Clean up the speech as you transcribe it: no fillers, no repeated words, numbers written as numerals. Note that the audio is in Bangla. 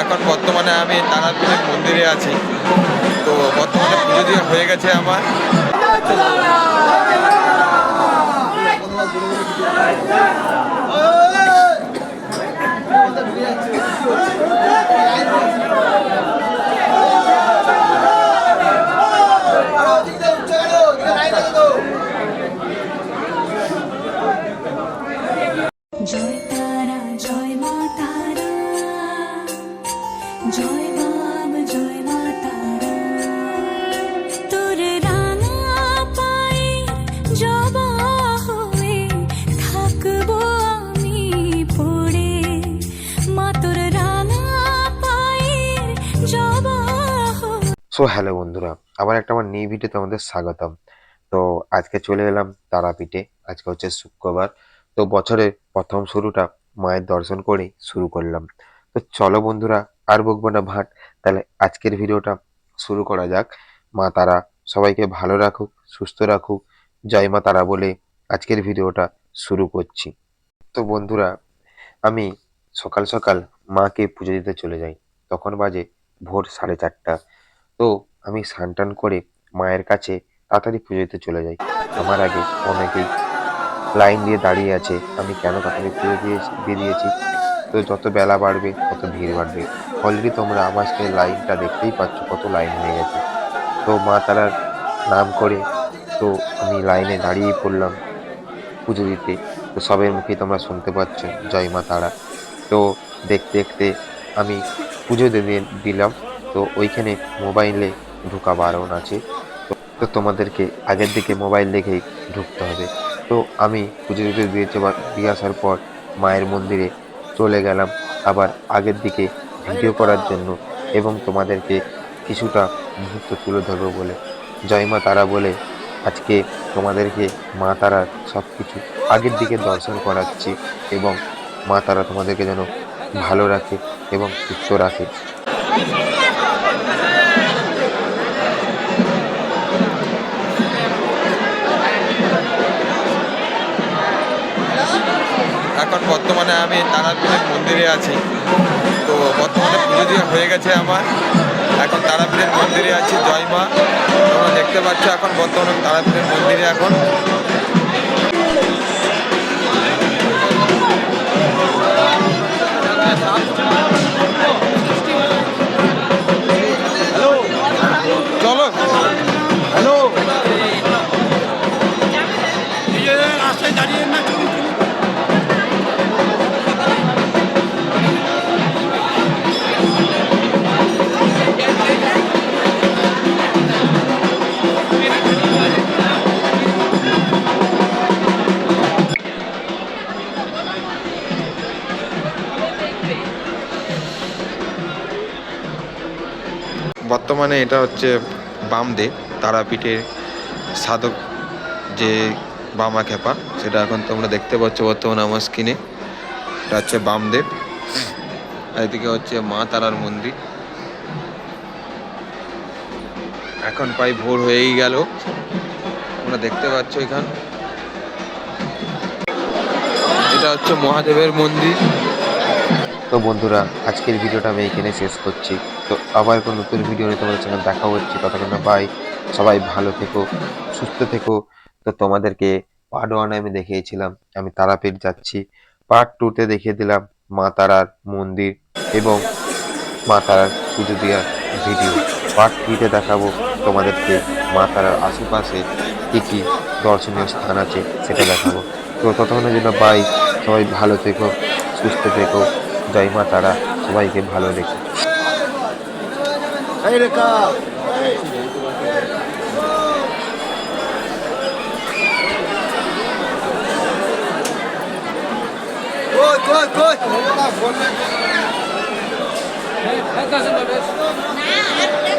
এখন বর্তমানে আমি তারাপীঠের মন্দিরে আছি। তো বর্তমানে পুজো দিয়ে হয়ে গেছে আমার। জয় তারা জয় মা তারা, জয় বাম জয় মা তারা, তোর রাঙা পায়ে জবা হয়ে থাকবো আমি পড়ে, মা তোর রাঙা পায়ে জবা হয়ে। সো হ্যালো বন্ধুরা, আবার একটা আমার নিউ ভিডিওতে আমাদের স্বাগতম। তো আজকে চলে এলাম তারাপীঠে। আজকে হচ্ছে শুক্রবার। তো বছরের প্রথম শুরুটা মায়ের দর্শন করে শুরু করলাম। তো চলো বন্ধুরা, আর বকবো না ভাট, তাহলে আজকের ভিডিওটা শুরু করা যাক। মা তারা সবাইকে ভালো রাখুক, সুস্থ রাখুক, জয় মা তারা বলে আজকের ভিডিওটা শুরু করছি। তো বন্ধুরা, আমি সকাল সকাল মাকে পুজো দিতে চলে যাই। তখন বাজে ভোর 4:30। তো আমি স্নান টান করে মায়ের কাছে তাড়াতাড়ি পুজো দিতে চলে যাই। আমার আগে অনেকেই লাইন দিয়ে দাঁড়িয়ে আছে। আমি কেন তাড়াতাড়ি পুজো দিয়ে দিয়েছি। তো যত বেলা বাড়বে তত ভিড় বাড়বে। অলরেডি তোমরা আমার সাথে লাইনটা দেখতেই পাচ্ছ, কত লাইন হয়ে গেছে। তো মা তারার নাম করে তো আমি লাইনে দাঁড়িয়েই পড়লাম পুজো দিতে। তো সবের মুখেই তোমরা শুনতে পাচ্ছ জয় মা তারা। তো দেখতে দেখতে আমি পুজো দিলাম। তো ওইখানে মোবাইলে ঢোকা বারণ আছে। তো তোমাদেরকে আগের দিকে মোবাইল দেখেই ঢুকতে হবে। তো আমি পুজো দিতে দিয়ে আসার পর মায়ের মন্দিরে চলে গেলাম আবার আগের দিকে ভিডিও করার জন্য, এবং তোমাদেরকে কিছুটা মুহূর্ত তুলে ধরবো বলে। জয় মা তারা বলে আজকে তোমাদেরকে মা তারার সব কিছু আগের দিকে দর্শন করাচ্ছি, এবং মা তারা তোমাদেরকে যেন ভালো রাখে এবং সুস্থ রাখে। এখন বর্তমানে আমি তারাপীঠের মন্দিরে আছি। তো বর্তমানে পুজো দিয়ে হয়ে গেছে আমার। এখন তারাপীঠের মন্দিরে আছি। জয় মা, তোমরা দেখতে পাচ্ছ এখন বর্তমানে তারাপীঠের মন্দিরে এখন। চলো হ্যালো, রাস্তায় দাঁড়িয়ে না। বর্তমানে এটা হচ্ছে বামদেব, তারাপীঠের সাধক যে বামা খেপা, সেটা এখন তোমরা দেখতে পাচ্ছ বর্তমানে আমার স্ক্রিনে। এটা হচ্ছে বামদেব। এদিকে হচ্ছে মা তারার মন্দির। এখন প্রায় ভোর হয়েই গেল, তোমরা দেখতে পাচ্ছ এখান। এটা হচ্ছে মহাদেবের মন্দির। তো বন্ধুরা, আজকের ভিডিওটা আমি এখানে শেষ করছি। তো আবার কোনো নতুন ভিডিও নিয়ে তোমাদের সঙ্গে দেখা হচ্ছে। ততক্ষণ বাই, সবাই ভালো থেকো, সুস্থ থেকো। তো তোমাদেরকে পার্ট 1 আমি দেখিয়েছিলাম আমি তারাপীঠ যাচ্ছি। পার্ট 2তে দেখিয়ে দিলাম মা তারার মন্দির এবং মা তারার পুজো দেওয়ার ভিডিও। পার্ট 3তে দেখাবো তোমাদেরকে মা তারার আশেপাশে কী কী দর্শনীয় স্থান আছে সেটা দেখাবো। তো ততক্ষণের জন্য বাই, সবাই ভালো থেকো, সুস্থ থেকো। জয় মা তারা সবাইকে ভালো রেখো। না